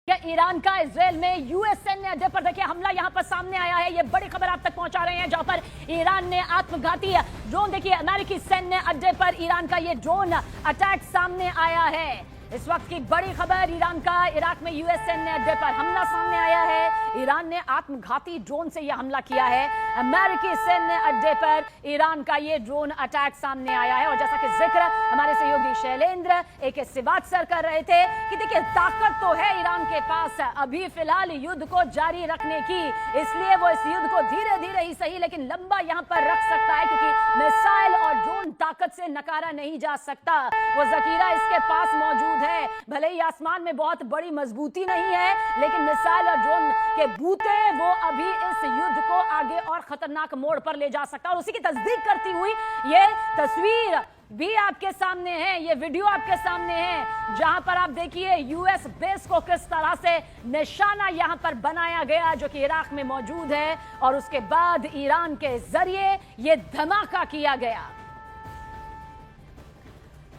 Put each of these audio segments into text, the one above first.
Iran का Israel में US सैन्य अड्डे पर देखिए हमला यहां पर सामने आया है। ये बड़ी खबर आप तक पहुंचा रहे हैं, जहां पर ईरान ने आत्मघाती ड्रोन, देखिए अमेरिकी सैन्य अड्डे पर ईरान का ये ड्रोन अटैक सामने आया है। इस वक्त की बड़ी खबर, ईरान का इराक में यूएस सैन्य अड्डे पर हमला सामने आया है। ईरान ने आत्मघाती ड्रोन से यह हमला किया है। अमेरिकी सैन्य अड्डे पर ईरान का ये ड्रोन अटैक सामने आया है। और जैसा कि जिक्र हमारे सहयोगी शैलेंद्र AK सिवाच सर कर रहे थे कि देखिए ताकत तो है ईरान के पास अभी फिलहाल युद्ध को जारी रखने की, इसलिए वो इस युद्ध को धीरे धीरे ही सही लेकिन लंबा यहां पर रख सकता है, क्योंकि मिसाइल और ड्रोन ताकत से नकारा नहीं जा सकता। वो जखीरा इसके पास मौजूद है। भले ही आसमान में बहुत बड़ी मजबूती नहीं है, लेकिन मिसाइल और ड्रोन के बूते वो अभी इस युद्ध को आगे और खतरनाक मोड़ पर ले जा सकता है। और उसी की तस्दीक करती हुई ये तस्वीर भी आपके सामने है, ये वीडियो आपके सामने है, जहां पर आप देखिए यूएस बेस को किस तरह से निशाना यहां पर बनाया गया, जो कि इराक में मौजूद है। और उसके बाद ईरान के जरिए ये धमाका किया गया।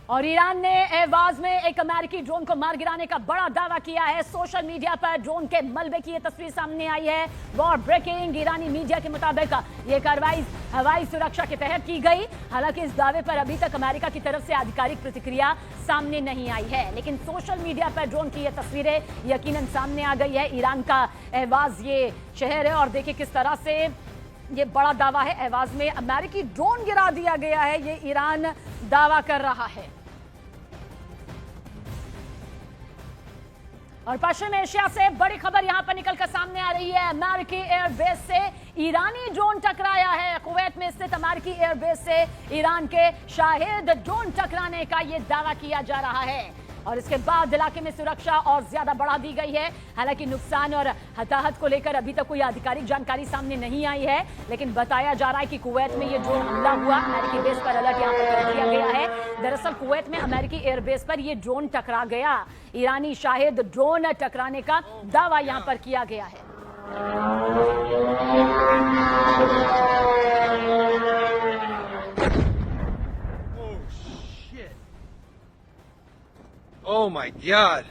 और ईरान ने एवाज में एक अमेरिकी ड्रोन को मार गिराने का बड़ा दावा किया है। सोशल मीडिया पर ड्रोन के मलबे की यह तस्वीर सामने आई है। वॉर ब्रेकिंग, ईरानी मीडिया के मुताबिक यह कार्रवाई हवाई सुरक्षा के तहत की गई। हालांकि इस दावे पर अभी तक अमेरिका की तरफ से आधिकारिक प्रतिक्रिया सामने नहीं आई है, लेकिन सोशल मीडिया पर ड्रोन की यह तस्वीरें यकीनन सामने आ गई है। ईरान का एवाज ये शहर है और देखिए किस तरह से ये बड़ा दावा है। एवाज में अमेरिकी ड्रोन गिरा दिया गया है, ये ईरान दावा कर रहा है। और पश्चिम एशिया से बड़ी खबर यहां पर निकलकर सामने आ रही है। अमेरिकी एयरबेस से ईरानी ड्रोन टकराया है। कुवैत में स्थित अमेरिकी एयरबेस से ईरान के शाहिद ड्रोन टकराने का यह दावा किया जा रहा है। और इसके बाद इलाके में सुरक्षा और ज्यादा बढ़ा दी गई है। हालांकि नुकसान और हताहत को लेकर अभी तक कोई आधिकारिक जानकारी सामने नहीं आई है, लेकिन बताया जा रहा है कि कुवैत में ये ड्रोन हमला हुआ। अमेरिकी बेस पर अलर्ट यहां पर कर दिया गया है। दरअसल कुवैत में अमेरिकी एयरबेस पर ये ड्रोन टकरा गया। ईरानी शाहिद ड्रोन टकराने का दावा यहां पर किया गया है। Oh my God!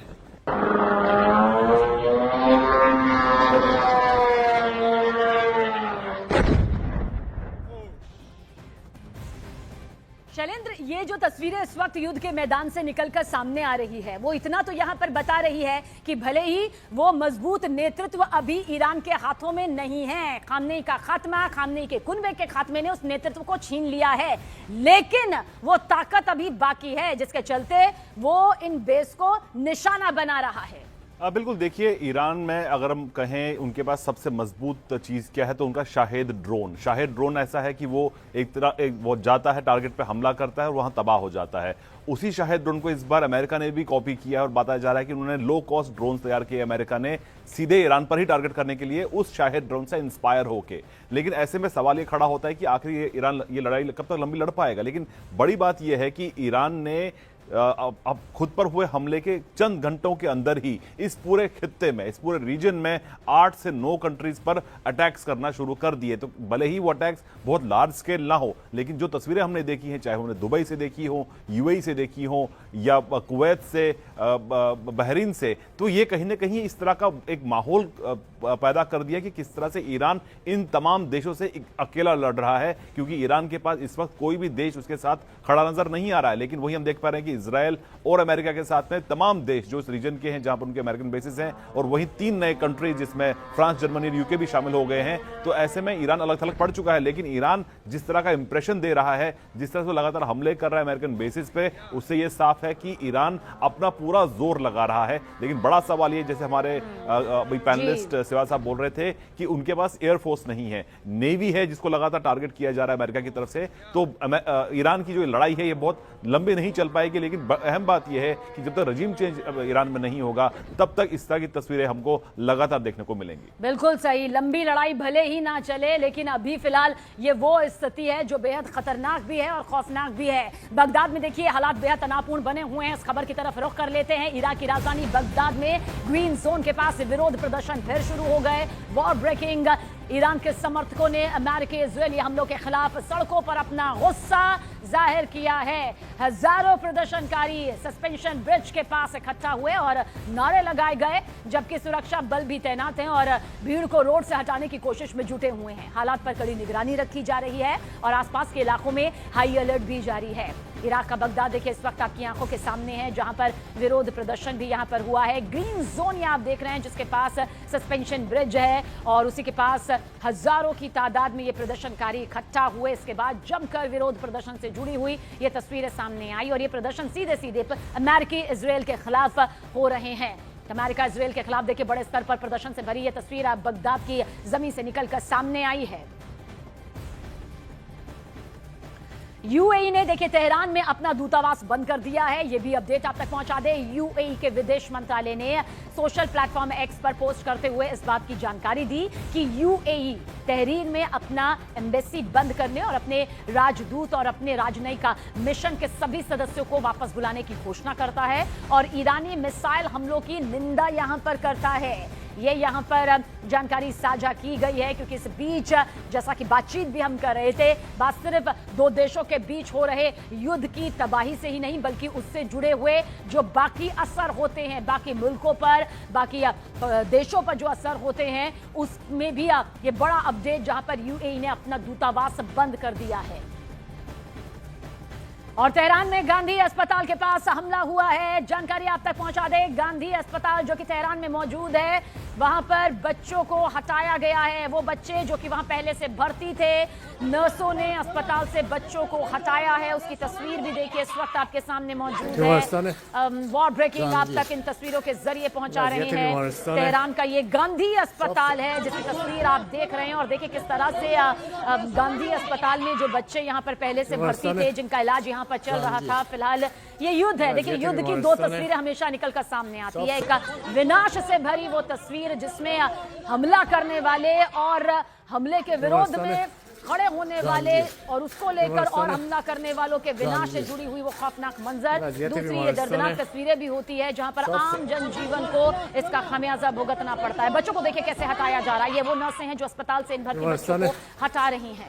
शैलेंद्र, ये जो तस्वीरें इस वक्त युद्ध के मैदान से निकलकर सामने आ रही है, वो इतना तो यहां पर बता रही है कि भले ही वो मजबूत नेतृत्व अभी ईरान के हाथों में नहीं है, खामनेई का खात्मा, खामनेई के कुनबे के खात्मे ने उस नेतृत्व को छीन लिया है, लेकिन वो ताकत अभी बाकी है, जिसके चलते वो इन बेस को निशाना बना रहा है। बिल्कुल, देखिए ईरान में अगर हम कहें उनके पास सबसे मजबूत चीज़ क्या है तो उनका शाहिद ड्रोन ऐसा है कि वो वो जाता है, टारगेट पे हमला करता है और वहां तबाह हो जाता है। उसी शाहिद ड्रोन को इस बार अमेरिका ने भी कॉपी किया और बताया जा रहा है कि उन्होंने लो कॉस्ट ड्रोन तैयार किए अमेरिका ने, सीधे ईरान पर ही टारगेट करने के लिए उस शाहिद ड्रोन से इंस्पायर होके। लेकिन ऐसे में सवाल ये खड़ा होता है कि आखिर ईरान ये लड़ाई कब तक लंबी लड़ पाएगा। लेकिन बड़ी बात यह है कि ईरान ने अब खुद पर हुए हमले के चंद घंटों के अंदर ही इस पूरे खित्ते में, इस पूरे रीजन में 8 से 9 कंट्रीज पर अटैक्स करना शुरू कर दिए। तो भले ही वो अटैक्स बहुत लार्ज स्केल ना हो, लेकिन जो तस्वीरें हमने देखी हैं, चाहे हमने दुबई से देखी हो, UAE से देखी हो या कुवैत से, बहरीन से, तो ये कहीं ना कहीं इस तरह का एक माहौल पैदा कर दिया कि किस तरह से ईरान इन तमाम देशों से अकेला लड़ रहा है, क्योंकि ईरान के पास इस वक्त कोई भी देश उसके साथ खड़ा नजर नहीं आ रहा है। लेकिन वही हम देख पा रहे हैं कि इजराइल और अमेरिका के साथ में तमाम देश जो इस रीजन के हैं जहां पर उनके अमेरिकन बेसिस हैं, और वहीं 3 नए कंट्री जिसमें फ्रांस, जर्मनी और UK भी शामिल हो गए हैं। तो ऐसे में ईरान अलग थलग पड़ चुका है। लेकिन ईरान जिस तरह का इंप्रेशन दे रहा है, जिस तरह से लगातार हमले कर रहा है अमेरिकन बेसिस पे, उससे यह साफ है कि ईरान अपना पूरा जोर लगा रहा है। लेकिन बड़ा सवाल ये, जैसे हमारे पैनलिस्ट सिवाज साहब बोल रहे थे कि उनके पास एयरफोर्स नहीं है, नेवी है जिसको लगातार टारगेट किया जा रहा है अमेरिका की तरफ से। तो ईरान की जो लड़ाई है ये बहुत लंबी नहीं चल पाएगी। लेकिन अहम बात यह है कि जब तक रजीम चेंज ईरान में नहीं होगा, तब तक इस तरह की तस्वीरें हमको लगातार देखने को मिलेंगी। बिल्कुल सही, लंबी लड़ाई भले ही ना चले, लेकिन अभी फिलहाल ये वो स्थिति है जो बेहद खतरनाक भी है और खौफनाक भी है। बगदाद में देखिए हालात बेहद तनावपूर्ण बने हुए हैं। इस खबर की तरफ रुख कर लेते हैं। इराक की राजधानी बगदाद में ग्रीन जोन के पास विरोध प्रदर्शन फिर शुरू हो गए। वॉर ब्रेकिंग ईरान के समर्थकों ने अमेरिकी इजरायली हमलों के खिलाफ सड़कों पर अपना गुस्सा जाहिर किया है। हजारों प्रदर्शनकारी सस्पेंशन ब्रिज के पास इकट्ठा हुए और नारे लगाए गए, जबकि सुरक्षा बल भी तैनात हैं और भीड़ को रोड से हटाने की कोशिश में जुटे हुए हैं। हालात पर कड़ी निगरानी रखी जा रही है और आसपास के इलाकों में हाई अलर्ट भी जारी है। इराक का बगदाद देखिए इस वक्त आपकी आंखों के सामने है, जहां पर विरोध प्रदर्शन भी यहां पर हुआ है। ग्रीन जोन ये आप देख रहे हैं, जिसके पास सस्पेंशन ब्रिज है और उसी के पास हजारों की तादाद में ये प्रदर्शनकारी इकट्ठा हुए। इसके बाद जमकर विरोध प्रदर्शन से जुड़ी हुई ये तस्वीरें सामने आई और ये प्रदर्शन सीधे सीधे अमेरिकी इजरायल के खिलाफ हो रहे हैं। अमेरिका इजरायल के खिलाफ देखिए बड़े स्तर पर प्रदर्शन से भरी ये तस्वीर अब बगदाद की जमीन से निकलकर सामने आई है। यूएई ने देखिए तेहरान में अपना दूतावास बंद कर दिया है, ये भी अपडेट आप तक पहुंचा दे। यूएई के विदेश मंत्रालय ने सोशल प्लेटफॉर्म एक्स पर पोस्ट करते हुए इस बात की जानकारी दी कि यूएई तहरीर में अपना एम्बेसी बंद करने और अपने राजदूत और अपने राजनयिक मिशन के सभी सदस्यों को वापस बुलाने की घोषणा करता है और ईरानी मिसाइल हमलों की निंदा यहां पर करता है। ये यहाँ पर जानकारी साझा की गई है क्योंकि इस बीच जैसा कि बातचीत भी हम कर रहे थे, बात सिर्फ दो देशों के बीच हो रहे युद्ध की तबाही से ही नहीं बल्कि उससे जुड़े हुए जो बाकी असर होते हैं, बाकी मुल्कों पर, बाकी देशों पर जो असर होते हैं, उसमें भी ये बड़ा अपडेट जहां पर यूएई ने अपना दूतावास बंद कर दिया है। और तेहरान में गांधी अस्पताल के पास हमला हुआ है, जानकारी आप तक पहुंचा दे। गांधी अस्पताल जो कि तेहरान में मौजूद है, वहां पर बच्चों को हटाया गया है। वो बच्चे जो कि वहां पहले से भर्ती थे, नर्सों ने अस्पताल से बच्चों को हटाया है। उसकी तस्वीर भी देखिए इस वक्त आपके सामने मौजूद है। वॉर ब्रेकिंग आप तक इन तस्वीरों के जरिए पहुंचा रहे हैं। तेहरान का ये गांधी अस्पताल है जिसकी तस्वीर आप देख रहे हैं और देखिए किस तरह से गांधी अस्पताल में जो बच्चे यहाँ पर पहले से भर्ती थे, जिनका इलाज यहाँ पर चल रहा था। फिलहाल ये युद्ध है। देखिए युद्ध की दो तस्वीरें हमेशा निकलकर सामने आती है। एक विनाश से भरी वो तस्वीर जिसमें हमला करने वाले और हमले के विरोध में खड़े होने वाले और उसको लेकर और हमला करने वालों के विनाश से जुड़ी हुई वो खौफनाक मंजर। दूसरी ये दर्दनाक तस्वीरें भी होती है जहां पर आम जनजीवन को इसका खामियाजा भुगतना पड़ता है। बच्चों को देखिए कैसे हटाया जा रहा है। ये वो नर्सें हैं जो अस्पताल से इन भर्ती बच्चों को हटा रही हैं।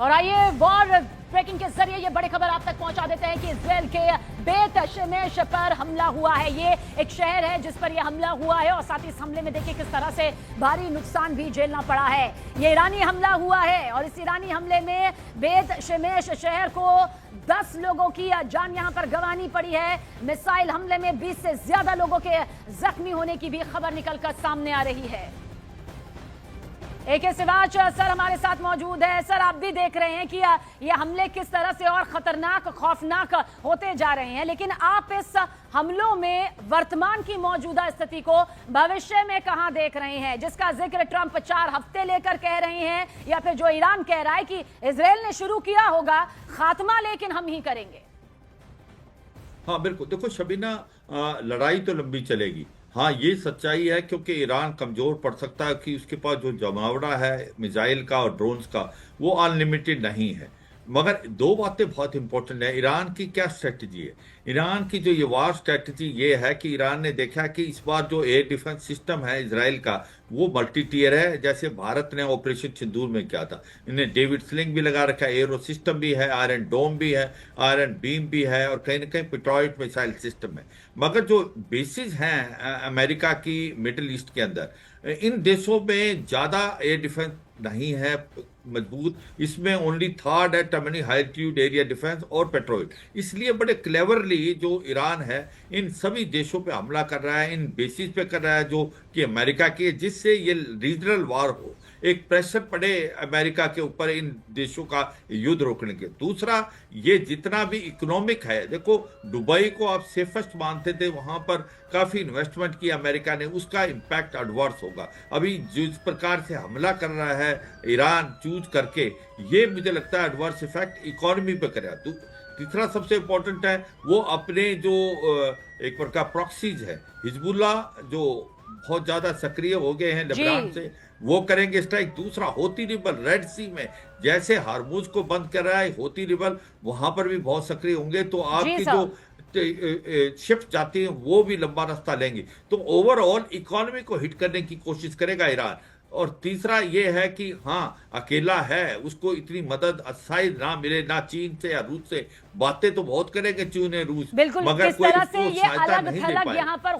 और आइए वॉर ब्रेकिंग के जरिए ये बड़ी खबर आप तक पहुंचा देते हैं कि इजरायल के बेत शेमेश पर हमला हुआ है। ये एक शहर है जिस पर यह हमला हुआ है और साथ ही इस हमले में देखिए किस तरह से भारी नुकसान भी झेलना पड़ा है। ये ईरानी हमला हुआ है और इस ईरानी हमले में बेत शेमेश शहर को 10 लोगों की जान यहां पर गंवानी पड़ी है। मिसाइल हमले में 20 से ज्यादा लोगों के जख्मी होने की भी खबर निकलकर सामने आ रही है। AK सिवाच सर हमारे साथ मौजूद है। सर आप भी देख रहे हैं कि ये हमले किस तरह से और खतरनाक खौफनाक होते जा रहे हैं, लेकिन आप इस हमलों में वर्तमान की मौजूदा स्थिति को भविष्य में कहां देख रहे हैं, जिसका जिक्र ट्रंप 4 हफ्ते लेकर कह रहे हैं, या फिर जो ईरान कह रहा है कि इजरायल ने शुरू किया होगा खात्मा लेकिन हम ही करेंगे। हाँ बिल्कुल, देखो शबीना, लड़ाई तो लंबी चलेगी। हाँ ये सच्चाई है क्योंकि ईरान कमजोर पड़ सकता है कि उसके पास जो जमावड़ा है मिसाइल का और ड्रोन्स का वो अनलिमिटेड नहीं है। मगर दो बातें बहुत इंपॉर्टेंट है। ईरान की क्या स्ट्रेटजी है? ईरान की जो ये वार स्ट्रेटजी ये है कि ईरान ने देखा कि इस बार जो एयर डिफेंस सिस्टम है इजराइल का वो मल्टी टीयर है, जैसे भारत ने ऑपरेशन सिंदूर में किया था। इन्हें डेविड स्लिंग भी लगा रखा है, एरो सिस्टम भी है, आयरन डोम भी है, आयरन बीम भी है और कहीं ना कहीं पेट्रोइट मिसाइल सिस्टम है। मगर जो बेसिस हैं अमेरिका की मिडिल ईस्ट के अंदर, इन देशों में ज़्यादा एयर डिफेंस नहीं है मजबूत। इसमें ओनली थर्ड है टर्मिनी हाई एल्टीट्यूड एरिया डिफेंस और पेट्रोल। इसलिए बड़े क्लेवरली जो ईरान है इन सभी देशों पे हमला कर रहा है, इन बेसिस पे कर रहा है जो कि अमेरिका की है, जिससे ये रीजनल वार हो, एक प्रेशर पड़े अमेरिका के ऊपर इन देशों का युद्ध रोकने के। दूसरा, ये जितना भी इकोनॉमिक है, देखो दुबई को आप सेफेस्ट मानते थे, वहां पर काफी इन्वेस्टमेंट की अमेरिका ने, उसका इम्पैक्ट एडवर्स होगा। अभी जिस प्रकार से हमला कर रहा है ईरान चूज करके, ये मुझे लगता है एडवर्स इफेक्ट इकोनॉमी पे करेगा। तीसरा सबसे इंपॉर्टेंट है वो अपने जो एक प्रकार प्रॉक्सीज है, हिजबुल्ला जो बहुत ज्यादा सक्रिय हो गए हैं जी। लेबनान से, वो करेंगे स्ट्राइक। दूसरा, होती रिबल रेड सी में जैसे हार्मूज को बंद कर रहा है, होती रिबल वहां पर भी बहुत सक्रिय होंगे, तो आपकी सर। जो शिफ्ट जाती है वो भी लंबा रास्ता लेंगी। तो ओवरऑल इकोनॉमी को हिट करने की कोशिश करेगा ईरान। और तीसरा ये है कि हाँ, अकेला है, उसको इतनी मदद अस्थायी ना मिले, ना चीन से या रूस से। बातें तो बहुत करेंगे चीन और रूस, बिल्कुल, मगर किस कोई तरह उसको से ये सहायता अलग नहीं दे थलग पाए। यहाँ पर